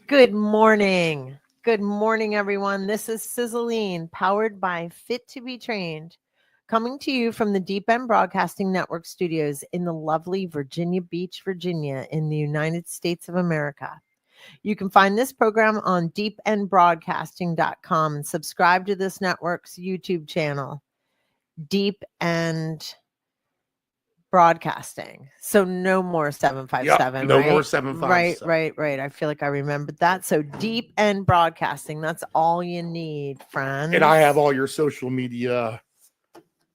Good morning. Good morning, everyone. This is Sizzle, powered by Fit to be Trained, coming to you from the Deep End Broadcasting Network studios in the lovely Virginia Beach, Virginia, in the United States of America. You can find this program on deependbroadcasting.com and subscribe to this network's YouTube channel, Deep End Broadcasting. So no more 757. No right? more 757. Right. I feel like I remembered that. So Deep End Broadcasting. That's all you need, friends. And I have all your social media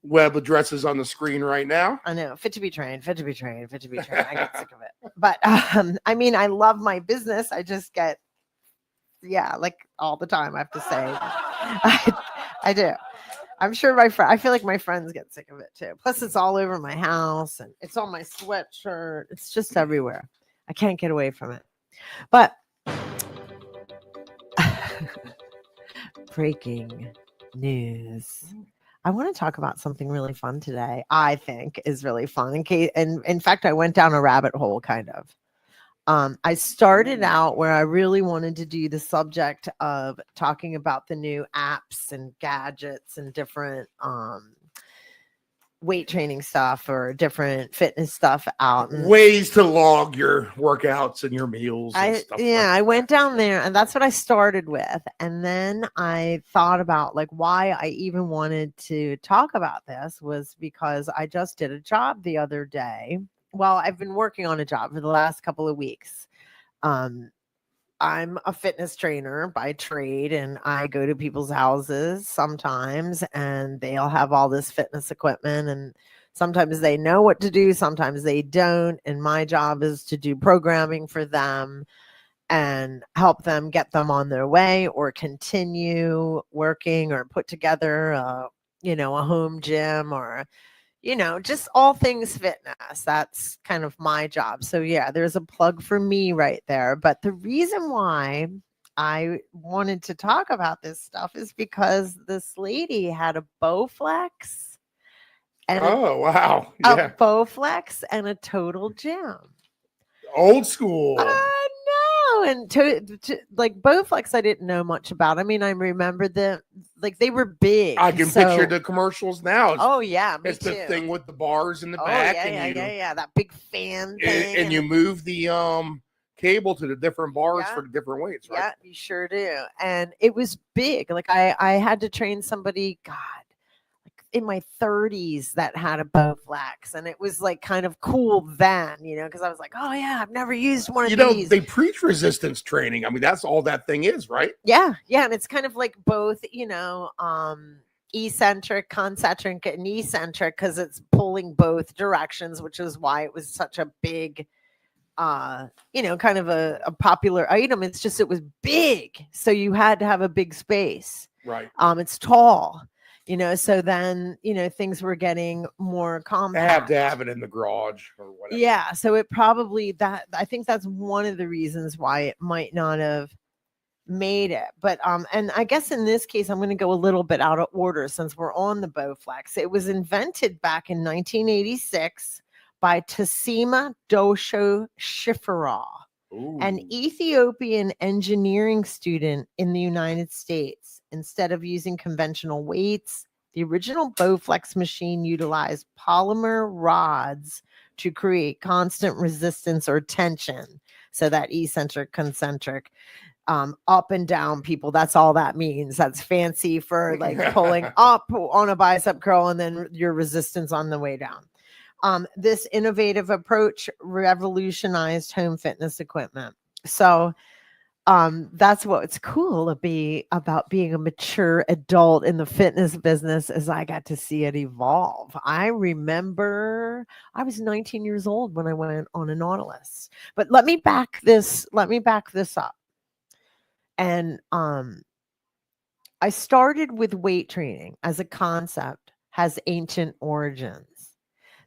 web addresses on the screen right now. I know. Fit to be trained. I get sick of it. But I mean, I love my business. I just get, like all the time, I have to say. I do. I'm sure I feel like my friends get sick of it too. Plus, it's all over my house and it's on my sweatshirt. It's just everywhere. I can't get away from it. But breaking news. I want to talk about something really fun today. I think is really fun. In fact, I went down a rabbit hole kind of. I started out where I really wanted to do the subject of talking about the new apps and gadgets and different weight training stuff or different fitness stuff out. And ways to log your workouts and your meals. And stuff I went down there and that's what I started with. And then I thought about why I even wanted to talk about this was because I just did a job the other day. Well, I've been working on a job for the last couple of weeks. I'm a fitness trainer by trade, and I go to people's houses sometimes, and they'll have all this fitness equipment, and sometimes they know what to do, sometimes they don't. And my job is to do programming for them and help them get them on their way or continue working or put together a home gym or just all things fitness. That's kind of my job. So yeah, there's a plug for me right there. But the reason why I wanted to talk about this stuff is because this lady had a Bowflex and wow. a Bowflex and a Total Gym. Old school. I know. And Bowflex I didn't know much about. I mean, I remember them, they were big. I can picture the commercials now. It's the too. thing with the bars in the back. Yeah. That big fan thing. And you move the cable to the different bars for the different weights, right? Yeah, you sure do. And it was big. I had to train somebody, in my 30s that had a Bowflex, and it was kind of cool then, because I was like, oh yeah, I've never used one of these. They preach resistance training. I mean, that's all that thing is, right? Yeah, and it's kind of like both, eccentric, concentric, and eccentric, because it's pulling both directions, which is why it was such a big kind of a popular item. It's just it was big, so you had to have a big space, right? It's tall. So then, things were getting more compact. They have to have it in the garage or whatever. Yeah. So it probably I think that's one of the reasons why it might not have made it. But, and I guess in this case, I'm going to go a little bit out of order since we're on the Bowflex. It was invented back in 1986 by Tassima Dosho Shifra, an Ethiopian engineering student in the United States. Instead of using conventional weights, the original Bowflex machine utilized polymer rods to create constant resistance or tension. So that eccentric, concentric, up and down people, that's all that means. That's fancy for pulling up on a bicep curl and then your resistance on the way down. This innovative approach revolutionized home fitness equipment. So that's what's cool about being a mature adult in the fitness business is I got to see it evolve. I remember I was 19 years old when I went on a Nautilus. But let me back this up. And I started with weight training as a concept has ancient origins.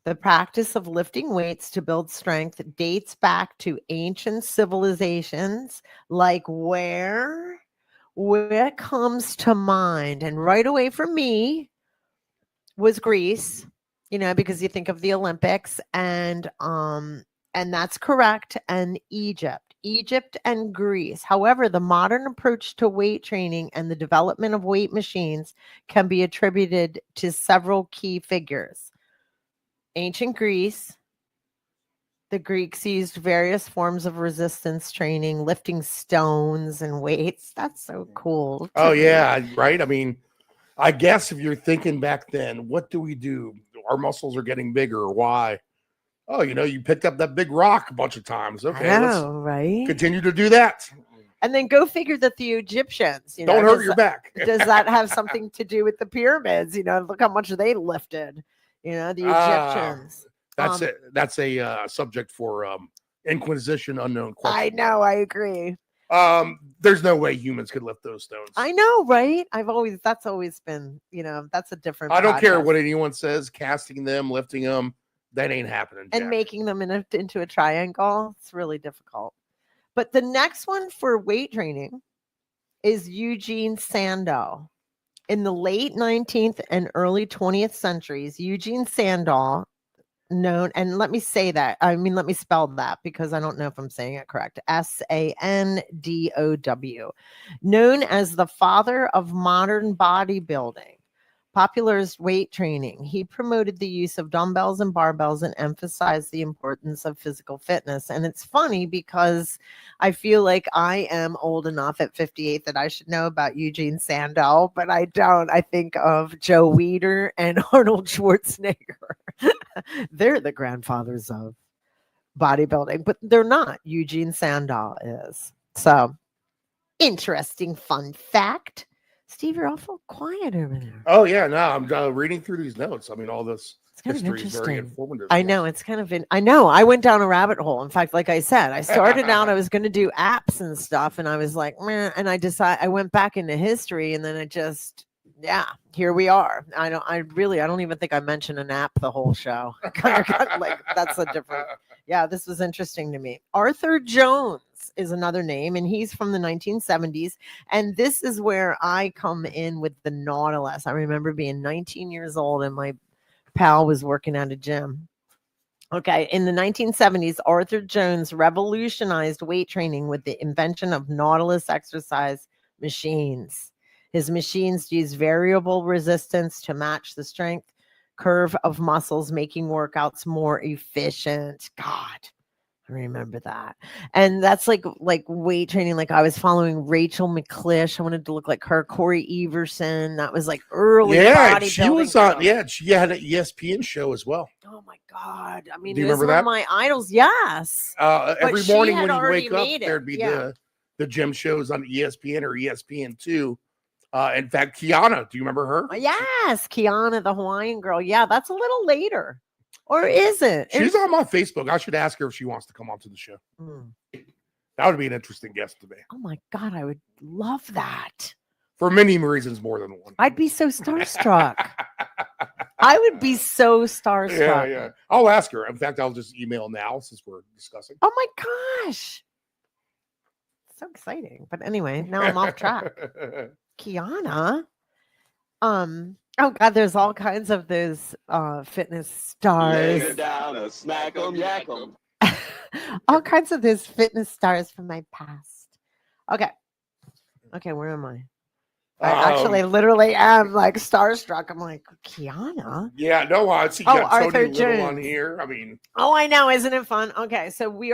The practice of lifting weights to build strength dates back to ancient civilizations, where comes to mind, and right away for me was Greece, because you think of the Olympics, and that's correct, and Egypt. Egypt and Greece. However, the modern approach to weight training and the development of weight machines can be attributed to several key figures. Ancient Greece, the Greeks used various forms of resistance training, lifting stones and weights. That's so cool. Oh, yeah, right. I mean, I guess if you're thinking back then, what do we do? Our muscles are getting bigger. Why? Oh, you picked up that big rock a bunch of times. Okay, I know, let's right? continue to do that. And then go figure that the Egyptians, Don't hurt your back. Does that have something to do with the pyramids? Look how much they lifted. The Egyptians. That's a subject for Inquisition Unknown question. I know, I agree. There's no way humans could lift those stones. I know, right? That's always been, that's a different. I don't care what anyone says, casting them, lifting them, that ain't happening. And Jack. making them into a triangle, it's really difficult. But the next one for weight training is Eugene Sandow. In the late 19th and early 20th centuries, Eugene Sandow, known, and let me spell that because I don't know if I'm saying it correct. Sandow, known as the father of modern bodybuilding, popularized weight training. He promoted the use of dumbbells and barbells and emphasized the importance of physical fitness. And it's funny because I feel like I am old enough at 58 that I should know about Eugene Sandow, but I don't. I think of Joe Weider and Arnold Schwarzenegger. They're the grandfathers of bodybuilding, but they're not. Eugene Sandow is. So, interesting fun fact. Steve, you're awful quiet over there. Oh, yeah, no, I'm reading through these notes. I mean, all this history is very interesting. informative. I know, it's kind of I know, I went down a rabbit hole. In fact, like I said, I started out, I was going to do apps and stuff, and I was like, meh, and I went back into history, and then here we are. I don't even think I mentioned an app the whole show. That's a different. Yeah, this was interesting to me. Arthur Jones is another name, and he's from the 1970s. And this is where I come in with the Nautilus. I remember being 19 years old, and my pal was working at a gym. Okay, in the 1970s, Arthur Jones revolutionized weight training with the invention of Nautilus exercise machines. His machines use variable resistance to match the strength curve of muscles, making workouts more efficient. God, I remember that. And that's like weight training. Like I was following Rachel McClish. I wanted to look like her. Corey Everson. That was like early. Yeah, she was on. Yeah, she had an ESPN show as well. Oh my God! I mean, do you remember that? My idols. Yes. Every morning when you wake up, there'd be the gym shows on ESPN or ESPN2. In fact, Kiana, do you remember her? Yes, Kiana, the Hawaiian girl. Yeah, that's a little later. Or is it? She's on my Facebook. I should ask her if she wants to come onto the show. That would be an interesting guest to me. Oh my God, I would love that. For many reasons, more than one. I'd be so starstruck. I would be so starstruck. Yeah. I'll ask her. In fact, I'll just email now since we're discussing. Oh my gosh. So exciting. But anyway, now I'm off track. Kiana. Oh God, there's all kinds of those fitness stars. Lay her down and smack 'em, yak 'em. All kinds of those fitness stars from my past. Okay, where am I? I actually literally am like starstruck. I'm like, Kiana? Yeah, no, I see Arthur Tony Little on here. I mean, I know, isn't it fun? Okay, so we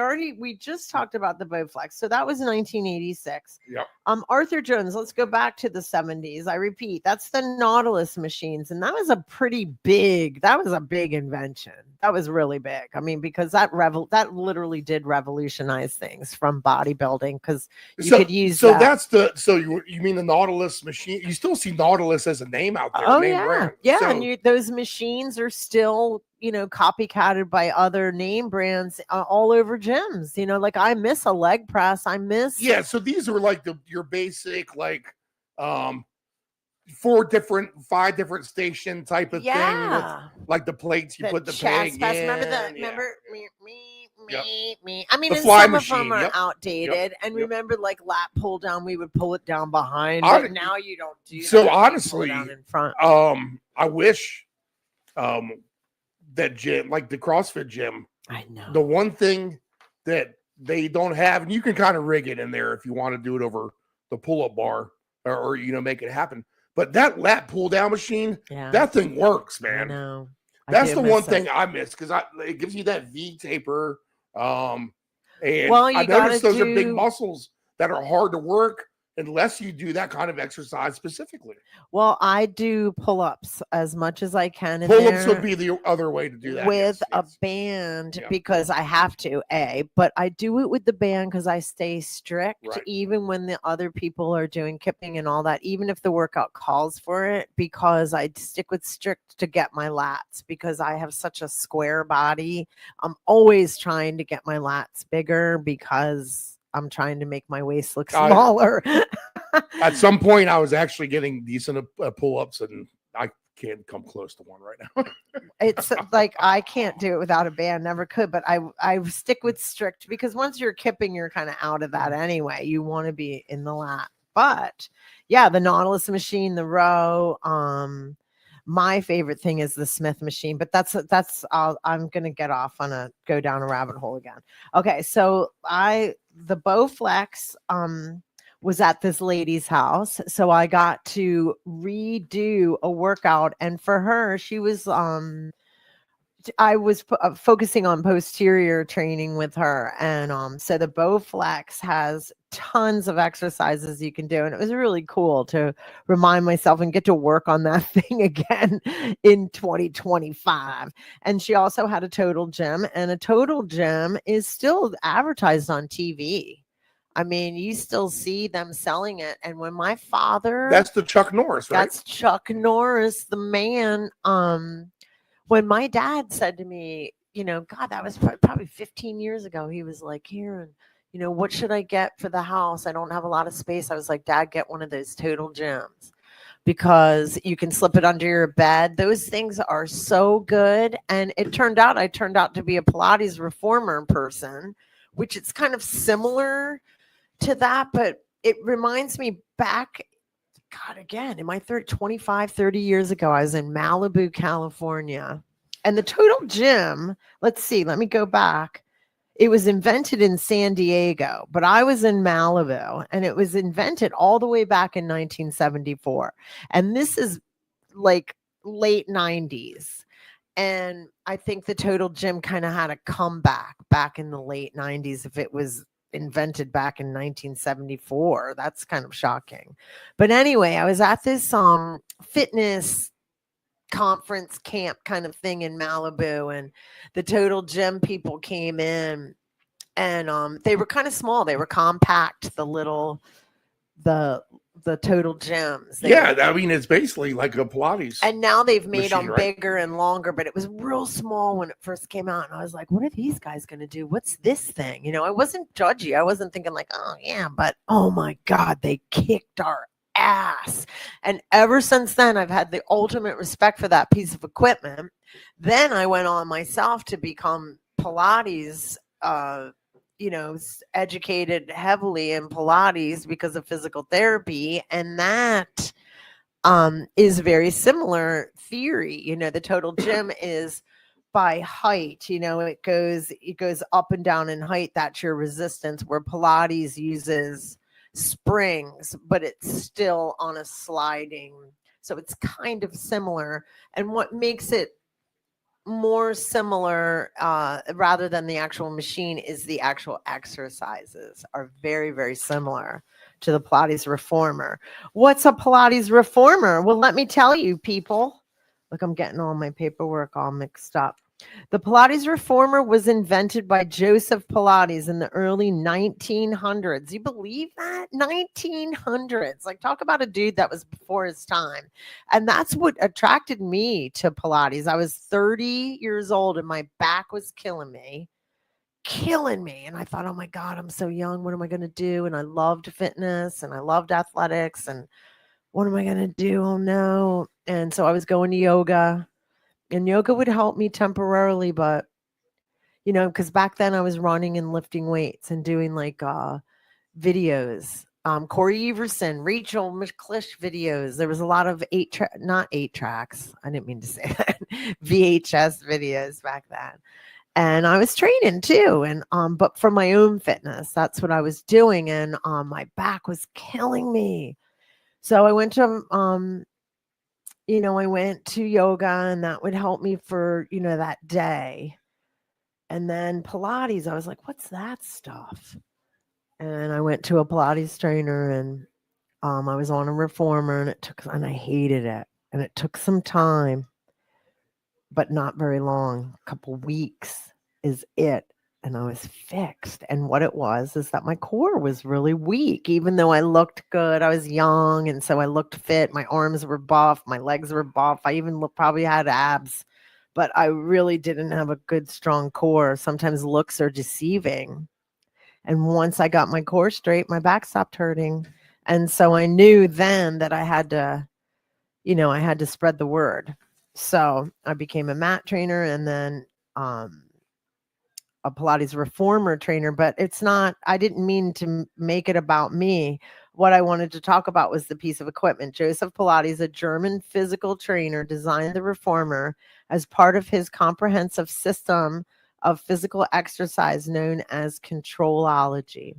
just talked about the Bowflex. So that was 1986. Yep. Arthur Jones, let's go back to the 70s. I repeat, that's the Nautilus machines, and that was a big invention. That was really big. I mean, because that literally did revolutionize things from bodybuilding because you could use so that's the you mean the Nautilus machine? You still see Nautilus as a name out there. Oh yeah. So, and those machines are still copycatted by other name brands all over gyms. Like I miss a leg press. So these are like your basic like 5 different station type of thing with like the plates you put the peg in. Remember me. I mean, some of them are outdated. And remember, like lat pull down, we would pull it down behind. But now you don't do that. So honestly, in front. I wish that gym, like the CrossFit gym. I know. The one thing that they don't have, and you can kind of rig it in there if you want to do it over the pull-up bar or make it happen. But that lat pull-down machine, that thing works, man. I know. That's the one thing I miss because it gives you that V taper. And I noticed those are big muscles that are hard to work unless you do that kind of exercise specifically. Well, I do pull-ups as much as I can. Pull-ups would be the other way to do that. With a band because I have to, but I do it with the band because I stay strict even when the other people are doing kipping and all that, even if the workout calls for it, because I stick with strict to get my lats because I have such a square body. I'm always trying to get my lats bigger because I'm trying to make my waist look smaller. At some point, I was actually getting decent pull-ups, and I can't come close to one right now. It's like I can't do it without a band, never could. But I stick with strict because once you're kipping, you're kind of out of that anyway. You want to be in the lat. But yeah, the Nautilus machine, the row. My favorite thing is the Smith machine, but I'm going to go down a rabbit hole again. Okay. So the Bowflex, was at this lady's house. So I got to redo a workout. And for her, she was, I was focusing on posterior training with her. And so the Bowflex has tons of exercises you can do. And it was really cool to remind myself and get to work on that thing again in 2025. And she also had a Total Gym, and a Total Gym is still advertised on TV. I mean, you still see them selling it. And when my father... That's the Chuck Norris, right? That's Chuck Norris, the man. When my dad said to me, God, that was probably 15 years ago. He was like, here, and, what should I get for the house? I don't have a lot of space. I was like, Dad, get one of those Total Gyms because you can slip it under your bed. Those things are so good. And I turned out to be a Pilates reformer person, which it's kind of similar to that, but it reminds me back, God, again, in my 25, 30 years ago, I was in Malibu, California, and the Total Gym, let me go back. It was invented in San Diego, but I was in Malibu, and it was invented all the way back in 1974. And this is like late 90s. And I think the Total Gym kind of had a comeback back in the late 90s if it was invented back in 1974. That's kind of shocking. But anyway, I was at this fitness conference camp kind of thing in Malibu, and the Total Gym people came in, and they were kind of small. They were compact, the Total Gyms. It's basically like a Pilates. And now they've made them bigger and longer, but it was real small when it first came out. And I was like, what are these guys going to do? What's this thing? I wasn't judgy. I wasn't thinking like, oh yeah, but oh my God, they kicked our ass. And ever since then, I've had the ultimate respect for that piece of equipment. Then I went on myself to become Pilates, educated heavily in Pilates because of physical therapy. And that is very similar theory. The Total Gym is by height, it goes up and down in height. That's your resistance, where Pilates uses springs, but it's still on a sliding. So it's kind of similar. And what makes it more similar rather than the actual machine is the actual exercises are very, very similar to the Pilates reformer. What's a Pilates reformer? Well, let me tell you, people. Look, I'm getting all my paperwork all mixed up. The Pilates reformer was invented by Joseph Pilates in the early 1900s. You believe that? 1900s. Like, talk about a dude that was before his time. And that's what attracted me to Pilates. I was 30 years old and my back was killing me. And I thought, oh my God, I'm so young. What am I going to do? And I loved fitness and I loved athletics. And what am I going to do? Oh no. And so I was going to yoga. And yoga would help me temporarily, but, because back then I was running and lifting weights and doing like videos. Corey Everson, Rachel McClish videos. There was a lot of not 8 tracks. I didn't mean to say that. VHS videos back then. and I was training too. And but for my own fitness, that's what I was doing. And my back was killing me. So I went to I went to yoga, and that would help me for, that day. And then Pilates, I was like, what's that stuff? And I went to a Pilates trainer, and I was on a reformer, and I hated it. And it took some time, but not very long. A couple weeks is it. And I was fixed. And what it was is that my core was really weak, even though I looked good. I was young, and so I looked fit. My arms were buff. My legs were buff. I even probably had abs, but I really didn't have a good, strong core. Sometimes looks are deceiving. And once I got my core straight, my back stopped hurting. And so I knew then that I had to spread the word. So I became a mat trainer, and then a Pilates reformer trainer, but I didn't mean to make it about me. What I wanted to talk about was the piece of equipment. Joseph Pilates, a German physical trainer, designed the reformer as part of his comprehensive system of physical exercise known as controlology.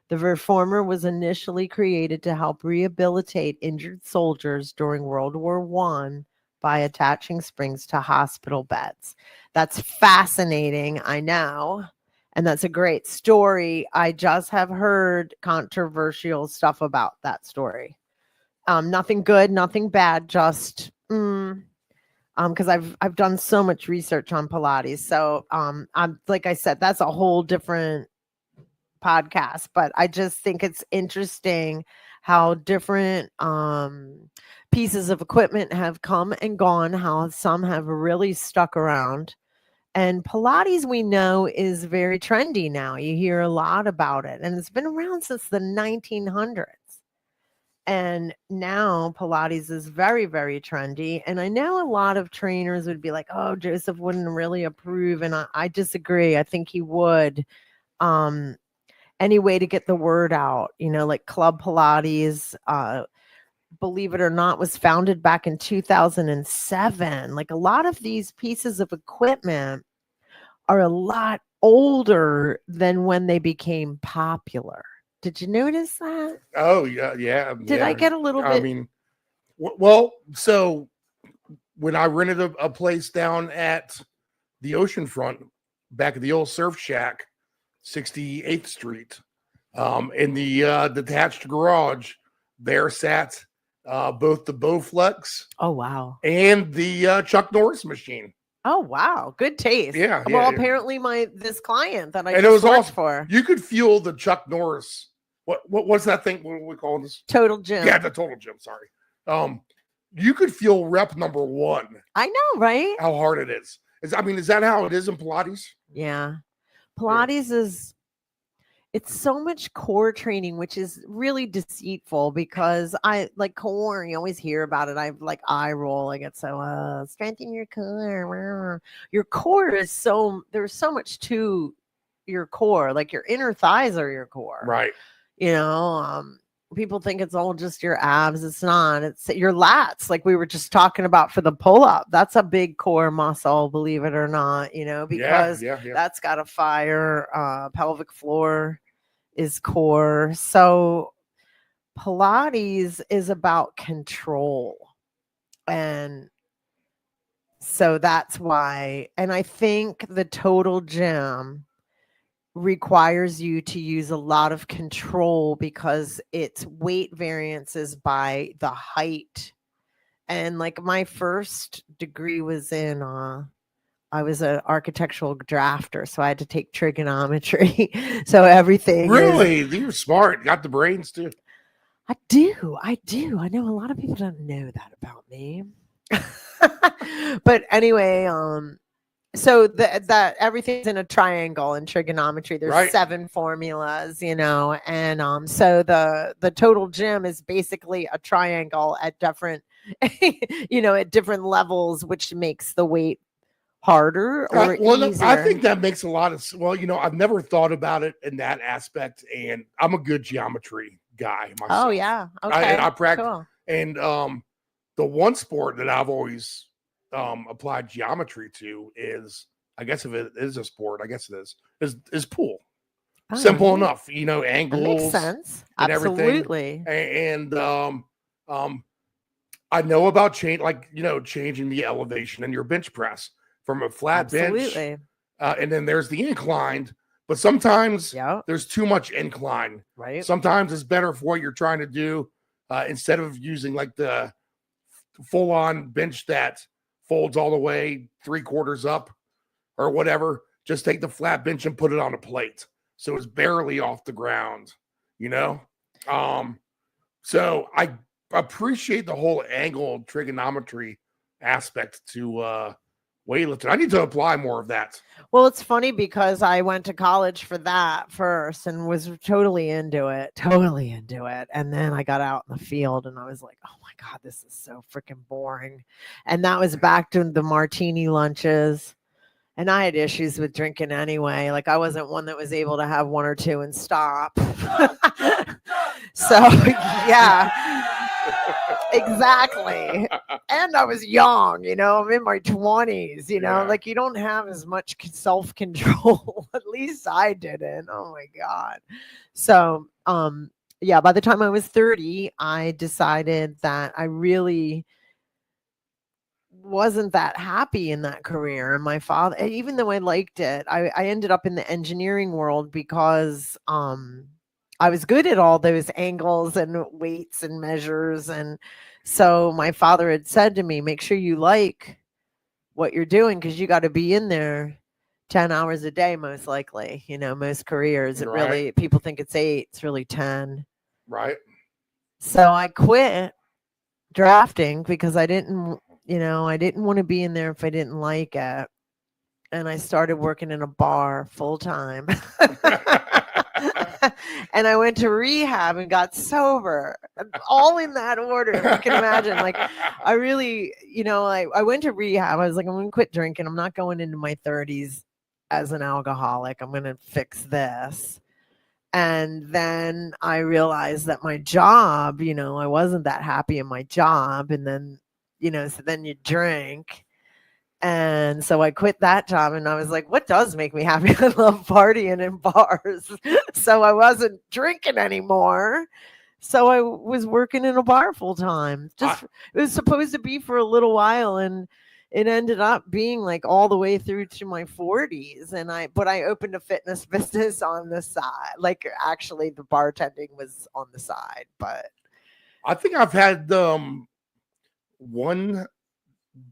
The reformer was initially created to help rehabilitate injured soldiers during World War I by attaching springs to hospital beds. That's fascinating, I know. And that's a great story. I just have heard controversial stuff about that story. Nothing good, nothing bad, just because I've done so much research on Pilates. So I'm like I said, that's a whole different podcast, but I just think it's interesting how different pieces of equipment have come and gone, how some have really stuck around. And Pilates, we know, is very trendy now. You hear a lot about it, and it's been around since the 1900s. And now Pilates is very, very trendy. And I know a lot of trainers would be like, oh, Joseph wouldn't really approve. And I disagree. I think he would. Any way to get the word out, like Club Pilates, believe it or not, was founded back in 2007. Like a lot of these pieces of equipment are a lot older than when they became popular. Did you notice that? Oh, yeah. Did I get a little bit? I mean, well, so when I rented a place down at the oceanfront, back at the old Surf Shack, 68th Street, in the detached garage, there sat both the Bowflex. Oh, wow. And the Chuck Norris machine. Oh, wow. Good taste. Yeah. Well, apparently this client that I and just it was worked awesome. for. You could feel the Chuck Norris. What's that thing? What are we calling this? Total Gym. Yeah, the Total Gym. Sorry. You could feel rep number 1. I know, right? How hard it is. Is that how it is in Pilates? Yeah. Pilates is, it's so much core training, which is really deceitful because I like core. You always hear about it. I like eye roll. I get so strengthen your core. Your core is there's so much to your core. Like your inner thighs are your core, Right? People think it's all just your abs. It's not. It's your lats, like we were just talking about for the pull-up. That's a big core muscle, believe it or not, because that's got a fire. Pelvic floor is core. So Pilates is about control. And so that's why. And I think the Total Gym requires you to use a lot of control because it's weight variances by the height. And like my first degree was in I was an architectural drafter, so I had to take trigonometry. So everything really you're smart, got the brains too. I do. I know a lot of people don't know that about me. But anyway, so that everything's in a triangle in trigonometry. There's 7 formulas, and so the Total Gym is basically a triangle at different, at different levels, which makes the weight harder or easier. I think that makes a lot of. Well, I've never thought about it in that aspect, and I'm a good geometry guy myself. Oh yeah, okay. I practice, cool. And the one sport that I've always applied geometry to is I guess if it is a sport, I guess it is pool. Oh, Simple enough, angles. That makes sense. And Absolutely. Everything. And I know about changing the elevation in your bench press from a flat bench. And then there's the inclined, but sometimes there's too much incline. Right. Sometimes it's better for what you're trying to do. Instead of using like the full on bench that folds all the way 3/4 up or whatever, just take the flat bench and put it on a plate. So it's barely off the ground, So I appreciate the whole angle trigonometry aspect to weightlifting. I need to apply more of that. Well, it's funny because I went to college for that first and was totally into it. And then I got out in the field and I was like, oh my God, this is so freaking boring. And that was back to the martini lunches. And I had issues with drinking anyway. Like I wasn't one that was able to have one or two and stop. So yeah, exactly. And I was young, I'm in my 20s, like you don't have as much self-control. At least I didn't. Oh my God. So, by the time I was 30, I decided that I really wasn't that happy in that career. And my father, even though I liked it, I ended up in the engineering world because I was good at all those angles and weights and measures. And so my father had said to me, make sure you like what you're doing because you got to be in there 10 hours a day, most likely. Most careers, it really, people think it's 8, it's really 10. Right. So I quit drafting because I didn't want to be in there if I didn't like it. And I started working in a bar full time. And I went to rehab and got sober, all in that order. You can imagine, like, I really, I went to rehab. I was like, I'm going to quit drinking. I'm not going into my 30s as an alcoholic. I'm going to fix this. And then I realized that my job, I wasn't that happy in my job. And then, so then you drink. And so I quit that job and I was like, what does make me happy? I love partying in bars. So I wasn't drinking anymore. So I was working in a bar full time. It was supposed to be for a little while and it ended up being like all the way through to my 40s. But I opened a fitness business on the side. Like actually the bartending was on the side, but I think I've had one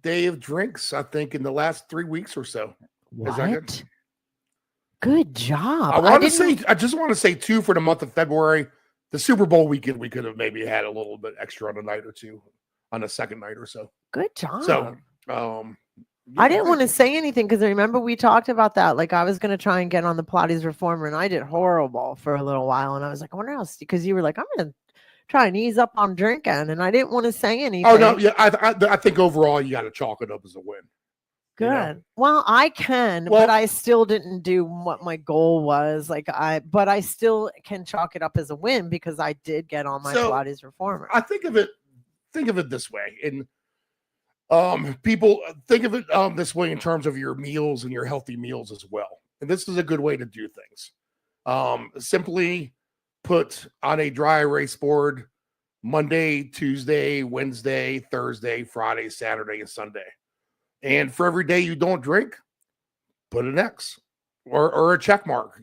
day of drinks, I think, in the last 3 weeks or so. What? Good job. I just want to say 2 for the month of February. The Super Bowl weekend, we could have maybe had a little bit extra on a night or two, on a second night or so. Good job. So, I didn't want to say anything because I remember we talked about that. Like I was going to try and get on the Pilates reformer and I did horrible for a little while. And I was like, I wonder else, because you were like, I'm going to try and ease up on drinking, and I didn't want to say anything. Oh no, yeah, I think overall you got to chalk it up as a win. Good. Well, I can, but I still didn't do what my goal was. But I still can chalk it up as a win because I did get on my Pilates reformer. I think of it this way, and people think of it this way in terms of your meals and your healthy meals as well. And this is a good way to do things. Simply put on a dry erase board Monday, Tuesday, Wednesday, Thursday, Friday, Saturday, and Sunday. And for every day you don't drink, put an X or a check mark,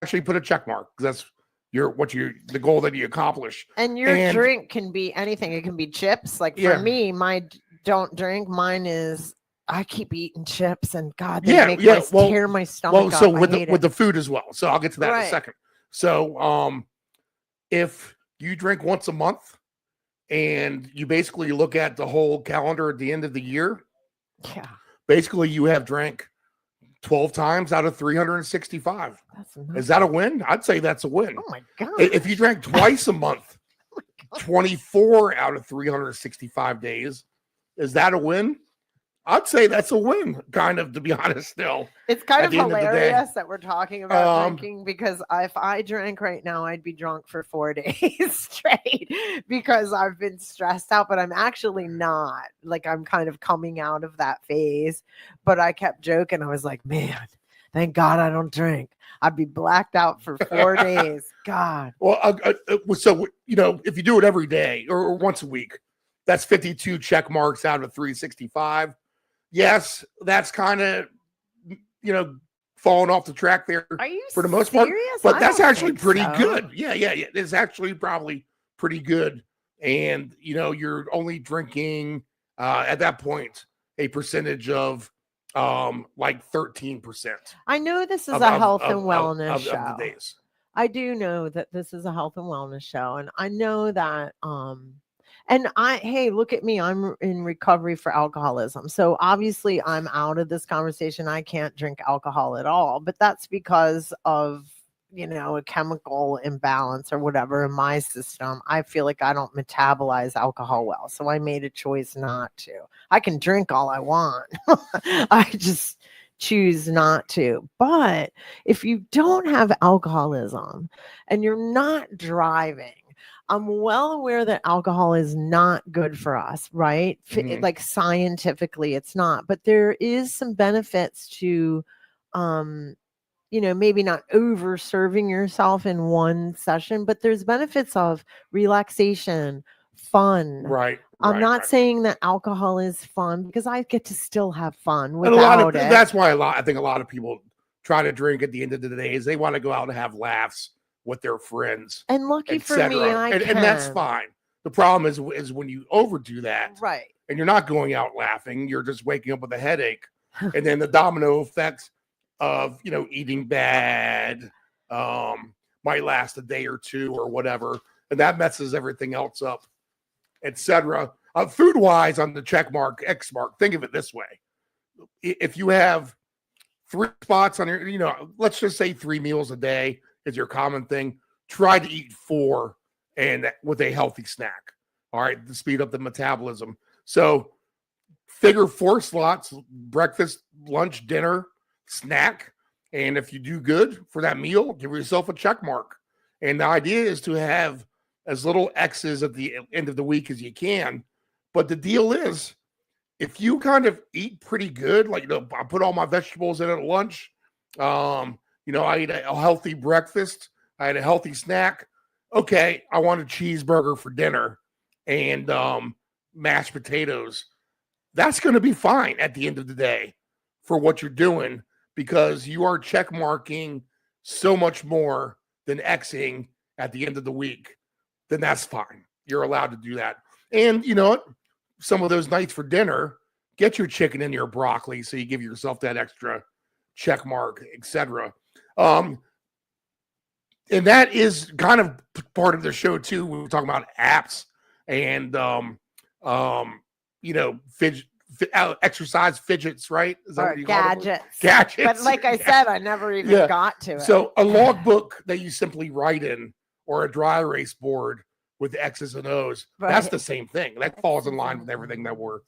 actually put a check mark because that's the goal that you accomplish. And your drink can be anything. It can be chips. Like for me, my don't drink, mine is I keep eating chips and God, they tear my stomach up. So with the food as well. So I'll get to that in a second. So if you drink once a month and you basically look at the whole calendar at the end of the year, basically you have drank 12 times out of 365. Is that a win? I'd say that's a win. Oh my God. If you drank twice a month, 24 out of 365 days, is that a win? I'd say that's a win, kind of, to be honest. Still, it's kind of hilarious that we're talking about drinking, because if I drank right now, I'd be drunk for 4 days straight because I've been stressed out. But I'm actually not. Like, I'm kind of coming out of that phase. But I kept joking. I was like, man, thank God I don't drink. I'd be blacked out for 4 days. God. Well, so if you do it every day or once a week, that's 52 check marks out of 365. Yes, that's kind of, falling off the track there for the most part. But that's actually pretty good. Yeah. It's actually probably pretty good. And, you're only drinking at that point a percentage of like 13%. I know this is a health and wellness show. Of the days. I do know that this is a health and wellness show. And I know that and hey, look at me. I'm in recovery for alcoholism. So obviously I'm out of this conversation. I can't drink alcohol at all, but that's because of, a chemical imbalance or whatever in my system. I feel like I don't metabolize alcohol well. So I made a choice not to. I can drink all I want. I just choose not to. But if you don't have alcoholism and you're not driving, I'm well aware that alcohol is not good for us, right? Mm-hmm. Like scientifically, it's not. But there is some benefits to, maybe not over serving yourself in one session, but there's benefits of relaxation, fun. Right. I'm not saying that alcohol is fun, because I get to still have fun without it. That's why I think a lot of people try to drink at the end of the day is they want to go out and have laughs with their friends. And lucky for me, and that's fine. The problem is when you overdo that, right? And you're not going out laughing, you're just waking up with a headache, and then the domino effect of eating bad might last a day or two or whatever, and that messes everything else up, etc. Food wise, on the check mark, X mark, think of it this way: if you have 3 spots on your, let's just say 3 meals a day is your common thing, try to eat 4 and with a healthy snack. All right, to speed up the metabolism. So figure 4 slots: breakfast, lunch, dinner, snack. And if you do good for that meal, give yourself a check mark. And the idea is to have as little X's at the end of the week as you can. But the deal is, if you kind of eat pretty good, like, I put all my vegetables in at lunch, I ate a healthy breakfast, I had a healthy snack. Okay, I want a cheeseburger for dinner and mashed potatoes. That's going to be fine at the end of the day for what you're doing, because you are check marking so much more than Xing at the end of the week. Then that's fine. You're allowed to do that. And you know what? Some of those nights for dinner, get your chicken and your broccoli so you give yourself that extra check mark, etc. And that is kind of part of the show too. We were talking about apps and exercise fidgets, right? Is that what you gadgets? Gadgets. But like I said, I never even got to it. So a logbook that you simply write in, or a dry erase board with X's and O's, that's the same thing. That falls in line with everything that we're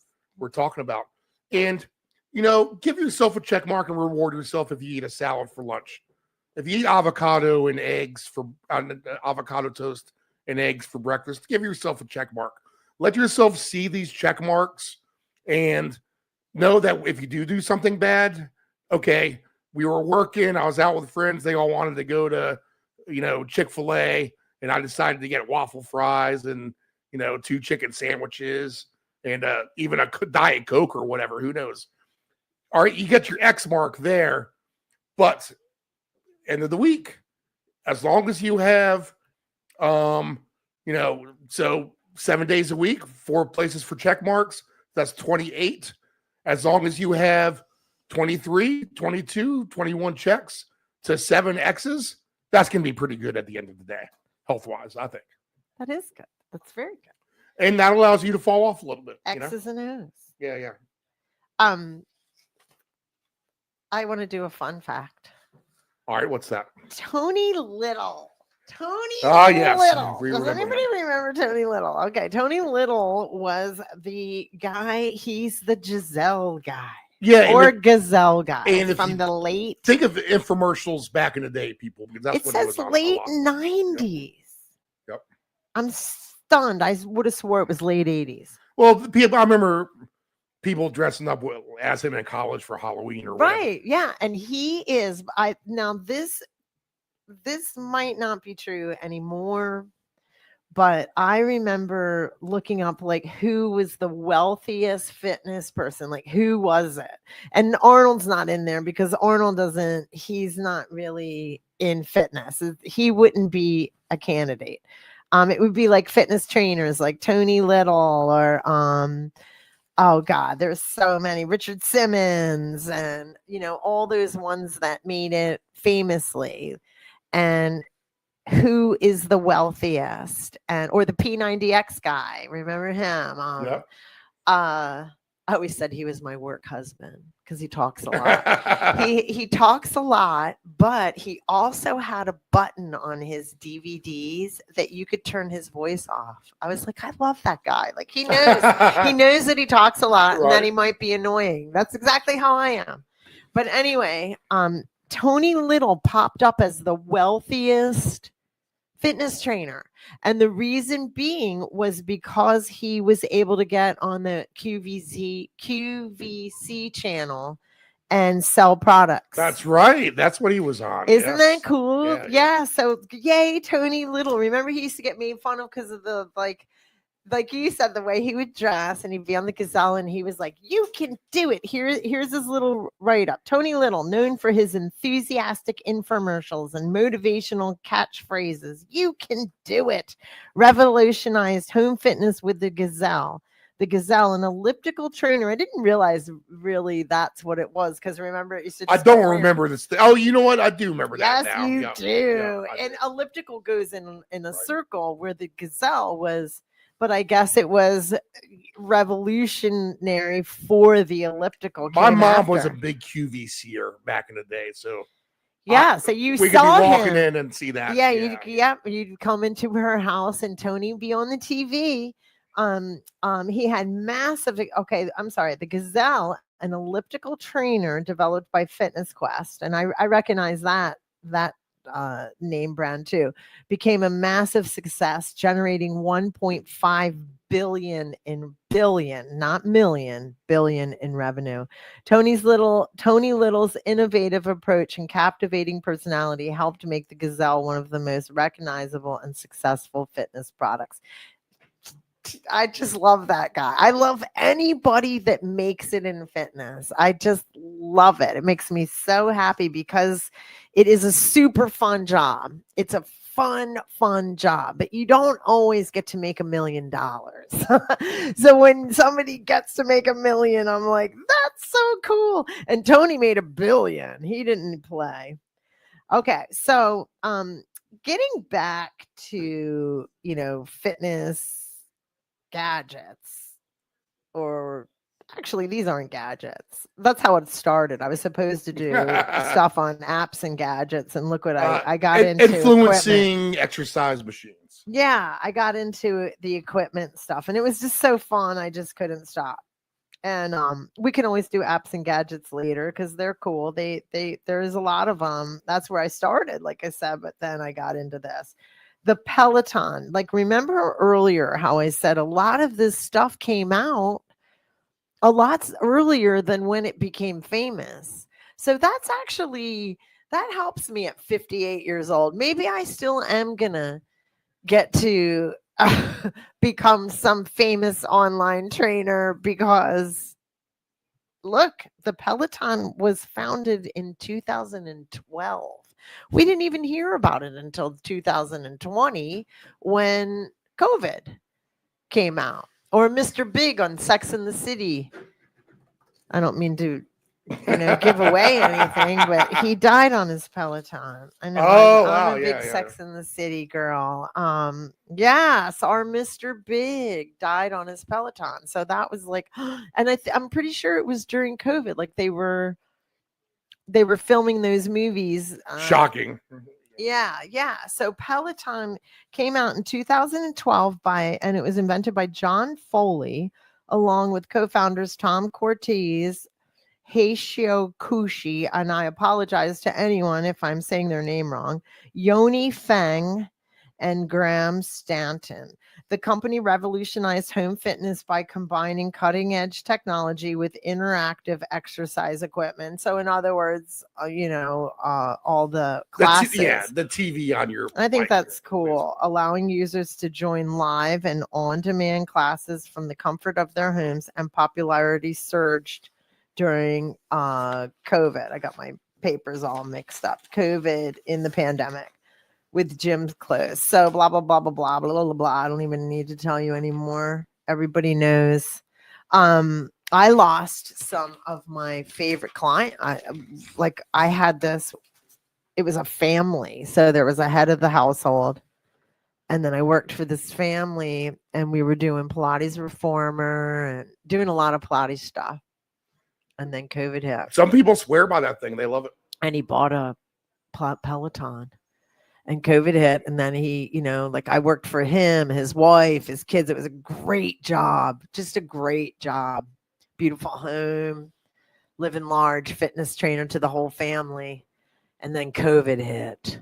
talking about. And give yourself a check mark and reward yourself if you eat a salad for lunch. If you eat avocado and eggs avocado toast and eggs for breakfast, give yourself a check mark. Let yourself see these check marks and know that if you do something bad, okay, we were working, I was out with friends, they all wanted to go to, Chick-fil-A, and I decided to get waffle fries and, 2 chicken sandwiches and even a Diet Coke or whatever, who knows. All right, you get your X mark there, but end of the week, as long as you have, so 7 days a week, 4 places for check marks, that's 28. As long as you have 23, 22, 21 checks to 7 X's, that's going to be pretty good at the end of the day, health-wise, I think. That is good. That's very good. And that allows you to fall off a little bit. X's and O's. Yeah. I want to do a fun fact. All right, what's that? Tony Little Tony yes. Little. We Does remember anybody him. remember Tony Little? Okay, Tony Little was the guy. He's the Giselle guy. Yeah, Or Gazelle guy and from the late. Think of the infomercials back in the day, people, because that's It what says it was on late a lot. 90s. Yep. I'm stunned. I would have swore it was late 80s. Well, I remember people dressing up as him in college for Halloween or whatever. Right. Yeah. And he is. Now this might not be true anymore, but I remember looking up like who was the wealthiest fitness person, like who was it? And Arnold's not in there because Arnold he's not really in fitness. He wouldn't be a candidate. It would be like fitness trainers like Tony Little or oh God, there's so many. Richard Simmons and all those ones that made it famously. And who is the wealthiest, or the P90X guy? Remember him? Yep. I always said he was my work husband because he talks a lot. he talks a lot, but he also had a button on his DVDs that you could turn his voice off. I was like, I love that guy. Like he knows that he talks a lot and that he might be annoying. That's exactly how I am. But anyway, Tony Little popped up as the wealthiest fitness trainer. And the reason being was because he was able to get on the QVC channel and sell products. That's right. That's what he was on. Isn't that cool? Yeah. So yay, Tony Little. Remember he used to get made fun of because of the like you said, the way he would dress, and he'd be on the Gazelle, and he was like, you can do it. Here's his little write-up. Tony Little, known for his enthusiastic infomercials and motivational catchphrases. You can do it. Revolutionized home fitness with the Gazelle. The Gazelle, an elliptical trainer. I didn't realize really that's what it was, because remember it used to. I don't remember this. Oh, you know what? I do remember that now. Yes, you do. And elliptical goes in a circle, where the Gazelle was. But I guess it was revolutionary for the elliptical. My mom was a big QVCer back in the day, so so you we saw could be walking him. in and see that. You'd come into her house and Tony would be on the TV. He had massive. Okay, I'm sorry. The Gazelle, an elliptical trainer developed by Fitness Quest, and I recognize that name brand too, became a massive success, generating 1.5 billion in revenue. Tony Little's innovative approach and captivating personality helped make the Gazelle one of the most recognizable and successful fitness products. I just love that guy. I love anybody that makes it in fitness. I just love it. It makes me so happy because it is a super fun job. It's a fun job, but you don't always get to make $1 million. So when somebody gets to make $1 million, I'm like, that's so cool. And Tony made $1 billion. He didn't play. Okay. So, getting back to, fitness gadgets, or actually these aren't gadgets. That's how it started. I was supposed to do stuff on apps and gadgets, and look what I got into. Influencing equipment. Exercise machines. Yeah, I got into the equipment stuff, and it was just so fun. I just couldn't stop. And we can always do apps and gadgets later because they're cool. There's a lot of them. That's where I started, like I said, but then I got into this. The Peloton, like remember earlier how I said a lot of this stuff came out a lot earlier than when it became famous. So that helps me at 58 years old. Maybe I still am gonna get to become some famous online trainer, because look, the Peloton was founded in 2012. We didn't even hear about it until 2020 when COVID came out. Or Mr. Big on Sex and the City. I don't mean to, give away anything, but he died on his Peloton. I know. I'm a big Sex and the City girl. Yes, our Mr. Big died on his Peloton. So that was like, and I'm pretty sure it was during COVID. Like they were filming those movies. Shocking. Yeah. So Peloton came out in 2012 and it was invented by John Foley, along with co-founders Tom Cortese, Hoshio Kushi, and I apologize to anyone if I'm saying their name wrong, Yoni Feng, and Graham Stanton. The company revolutionized home fitness by combining cutting edge technology with interactive exercise equipment. So in other words, all the classes. The TV on your. I think that's cool. Allowing users to join live and on-demand classes from the comfort of their homes, and popularity surged during COVID. I got my papers all mixed up. COVID in the pandemic, with gyms closed. So blah, blah, blah, blah, blah, blah, blah, blah. I don't even need to tell you anymore. Everybody knows. I lost some of my favorite client. I had this, it was a family. So there was a head of the household. And then I worked for this family, and we were doing Pilates reformer and doing a lot of Pilates stuff. And then COVID hit. Some people swear by that thing. They love it. And he bought a Peloton. And COVID hit, and then he, I worked for him, his wife, his kids. It was a great job, just a great job. Beautiful home, living large, fitness trainer to the whole family. And then COVID hit,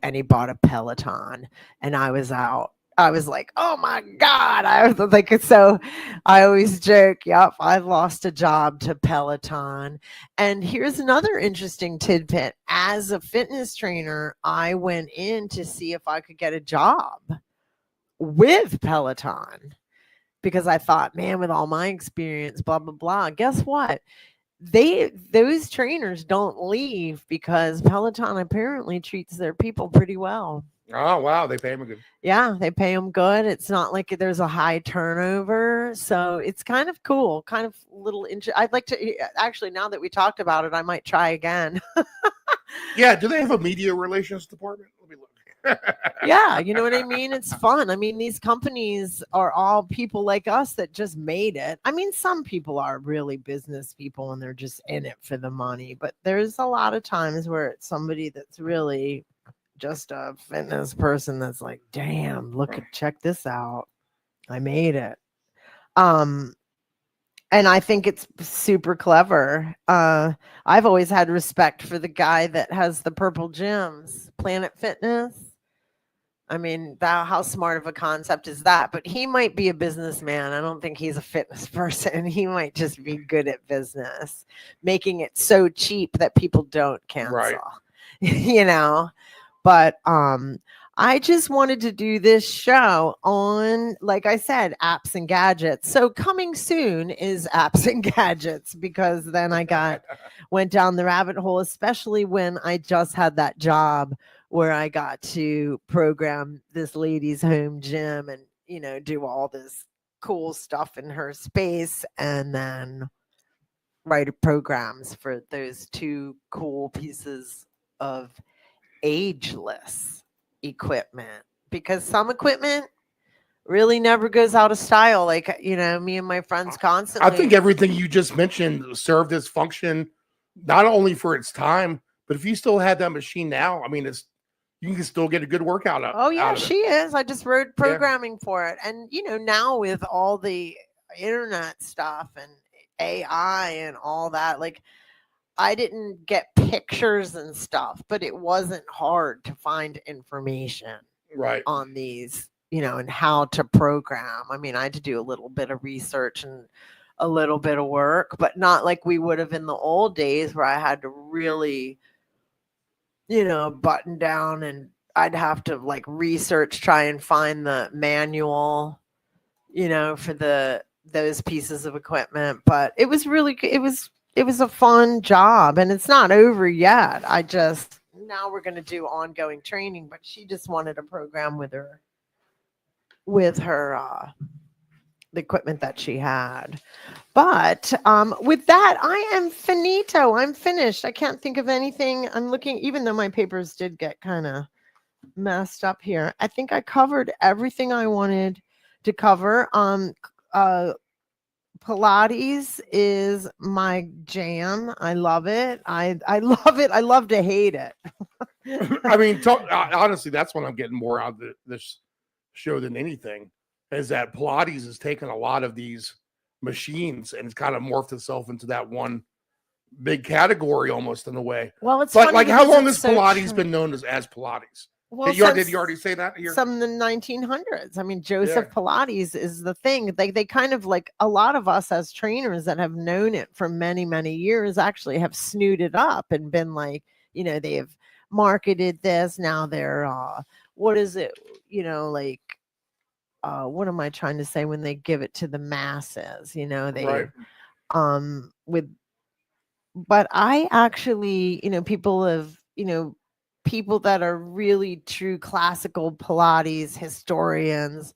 and he bought a Peloton, and I was out. I was like, oh my God. I was like, so I always joke, yep, I lost a job to Peloton. And here's another interesting tidbit. As a fitness trainer, I went in to see if I could get a job with Peloton, because I thought, man, with all my experience, blah, blah, blah. Guess what? Those trainers don't leave, because Peloton apparently treats their people pretty well. Oh, wow. They pay them good. Yeah, they pay them good. It's not like there's a high turnover. So it's kind of cool, kind of little. I'd like to actually, now that we talked about it, I might try again. Yeah. Do they have a media relations department? Let me look. Yeah. You know what I mean? It's fun. I mean, these companies are all people like us that just made it. I mean, some people are really business people and they're just in it for the money. But there's a lot of times where it's somebody that's really just a fitness person that's like, damn, check this out. I made it. And I think it's super clever. I've always had respect for the guy that has the purple gyms, Planet Fitness. I mean, how smart of a concept is that? But he might be a businessman. I don't think he's a fitness person. He might just be good at business, making it so cheap that people don't cancel. Right. But I just wanted to do this show on, like I said, apps and gadgets. So coming soon is apps and gadgets, because then I went down the rabbit hole, especially when I just had that job where I got to program this lady's home gym and, do all this cool stuff in her space, and then write programs for those two cool pieces of ageless equipment, because some equipment really never goes out of style. Like, me and my friends constantly. I think everything you just mentioned served its function, not only for its time, but if you still had that machine now, I mean, you can still get a good workout out. Oh yeah, she is. I just wrote programming for it. And, now with all the internet stuff and AI and all that, like, I didn't get pictures and stuff, but it wasn't hard to find information on these, and how to program. I mean, I had to do a little bit of research and a little bit of work, but not like we would have in the old days where I had to really, button down, and I'd have to like research, try and find the manual, for those pieces of equipment. But it was it was a fun job, and it's not over yet. Now we're going to do ongoing training, but she just wanted a program with her the equipment that she had. But with that, I am finito. I'm finished. I can't think of anything. I'm looking, even though my papers did get kind of messed up here. I think I covered everything I wanted to cover. Pilates is my jam. I love it. I love it. I love to hate it. I mean, honestly, that's what I'm getting more out of this show than anything, is that Pilates has taken a lot of these machines and it's kind of morphed itself into that one big category almost in a way. Well, it's but like, how long has Pilates been known as Pilates? Well, did you already say that here? Some in the 1900s. I mean, Joseph Pilates is the thing. They kind of, like, a lot of us as trainers that have known it for many, many years actually have snooted up and been like, you know, they've marketed this. Now they're, what is it? You know, like, what am I trying to say when they give it to the masses? You know, they, but I actually, you know, people that are really true classical Pilates historians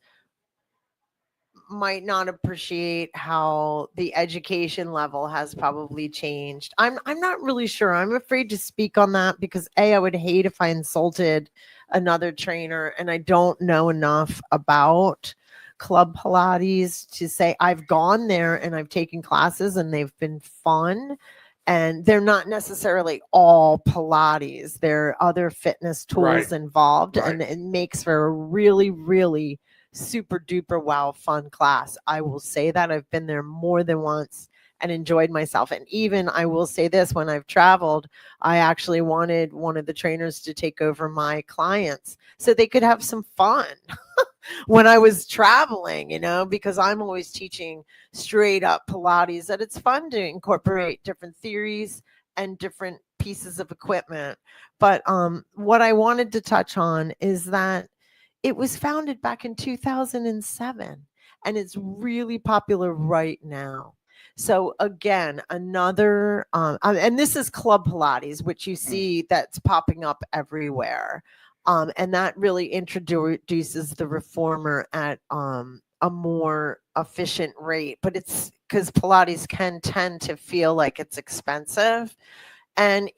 might not appreciate how the education level has probably changed. I'm not really sure. I'm afraid to speak on that because I would hate if I insulted another trainer, and I don't know enough about Club Pilates to say I've gone there and I've taken classes and they've been fun. And they're not necessarily all Pilates. There are other fitness tools involved, and it makes for a really, really super duper wow fun class. I will say that I've been there more than once and enjoyed myself. And even I will say this, when I've traveled, I actually wanted one of the trainers to take over my clients so they could have some fun. When I was traveling, you know, because I'm always teaching straight up Pilates, that it's fun to incorporate different theories and different pieces of equipment. But what I wanted to touch on is that it was founded back in 2007 and it's really popular right now. So again, another, and this is Club Pilates, which you see that's popping up everywhere. And that really introduces the reformer at a more efficient rate. But it's because Pilates can tend to feel like it's expensive. And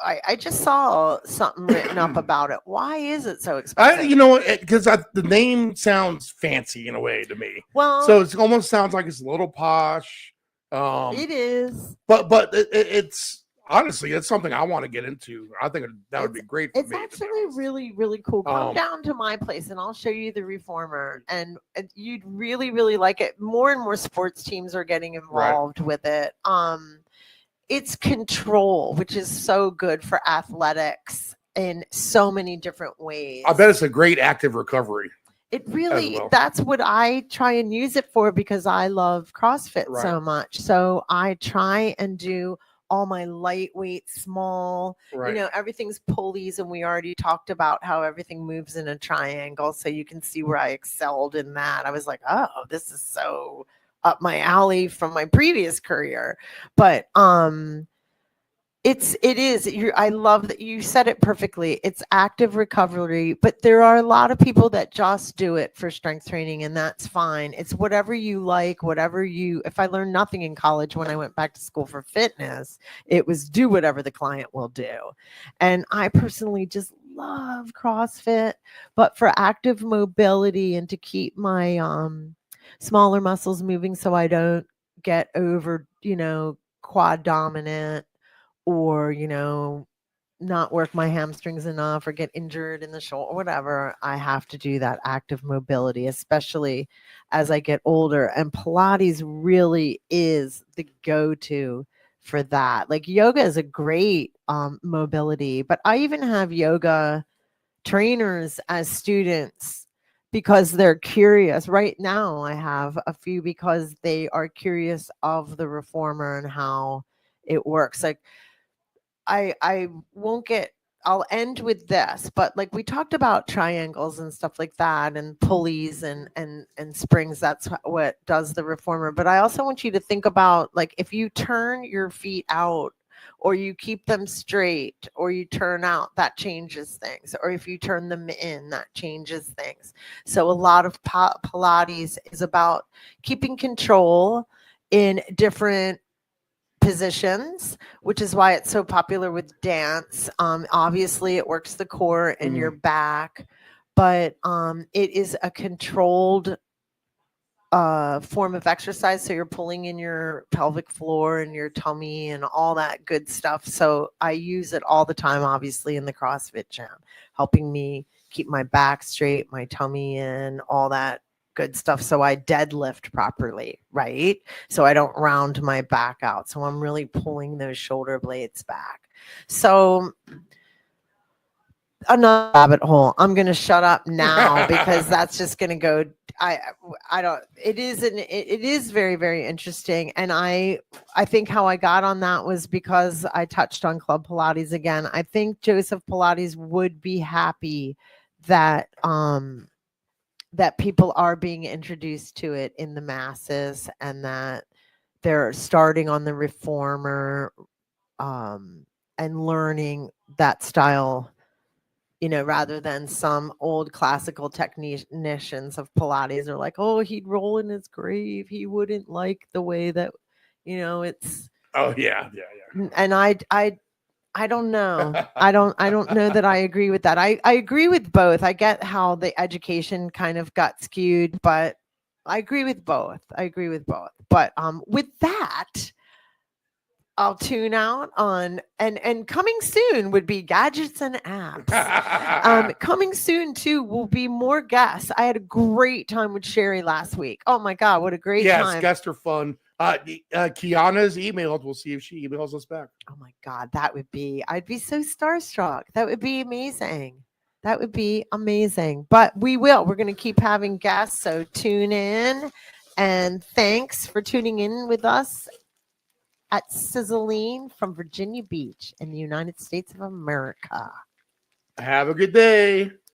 I just saw something written up about it. Why is it so expensive? You know, because the name sounds fancy in a way to me. Well, so it almost sounds like it's a little posh. It is. But it's... Honestly, it's something I want to get into. I think that would be great for me. It's actually really, really cool. Come down to my place and I'll show you the reformer, and you'd really, really like it. More and more sports teams are getting involved with it. It's control, which is so good for athletics in so many different ways. I bet it's a great active recovery. It really, that's what I try and use it for because I love CrossFit so much. So I try and do all my lightweight, small, you know, everything's pulleys. And we already talked about how everything moves in a triangle. So you can see where I excelled in that. I was like, oh, this is so up my alley from my previous career. But it is. I love that you said it perfectly. It's active recovery, but there are a lot of people that just do it for strength training, and that's fine. It's whatever you like, if I learned nothing in college when I went back to school for fitness, it was do whatever the client will do. And I personally just love CrossFit, but for active mobility and to keep my smaller muscles moving so I don't get over, you know, quad dominant, or, you know, not work my hamstrings enough or get injured in the shoulder or whatever, I have to do that active mobility, especially as I get older. And Pilates really is the go-to for that. Like, yoga is a great mobility, but I even have yoga trainers as students because they're curious. Right now, I have a few because they are curious of the reformer and how it works. Like, I won't I'll end with this, but like we talked about triangles and stuff like that and pulleys and springs, that's what does the reformer. But I also want you to think about, like, if you turn your feet out or you keep them straight or you turn out, that changes things. Or if you turn them in, that changes things. So a lot of Pilates is about keeping control in different positions, which is why it's so popular with dance. Obviously it works the core and your back, but it is a controlled form of exercise. So you're pulling in your pelvic floor and your tummy and all that good stuff. So I use it all the time, obviously, in the CrossFit gym, helping me keep my back straight, my tummy in, all that good stuff. So I deadlift properly, right? So I don't round my back out. So I'm really pulling those shoulder blades back. So another rabbit hole. I'm going to shut up now because that's just going to go. I don't, it is very, very interesting. And I think how I got on that was because I touched on Club Pilates again. I think Joseph Pilates would be happy that, that people are being introduced to it in the masses and that they're starting on the reformer, and learning that style, rather than some old classical technicians of Pilates are like, oh, he'd roll in his grave. He wouldn't like the way that, it's. Oh yeah. And I don't know. I don't know that I agree with that. I agree with both. I get how the education kind of got skewed, but I agree with both. But with that, I'll tune out on and coming soon would be gadgets and apps. Coming soon too will be more guests. I had a great time with Sherry last week. Oh my God, what a great time. Yes, guests are fun. Kiana's emailed. We'll see if she emails us back. Oh my God, I'd be so starstruck. That would be amazing. But we're going to keep having guests. So tune in, and thanks for tuning in with us at Sizzle from Virginia Beach in the United States of America. Have a good day.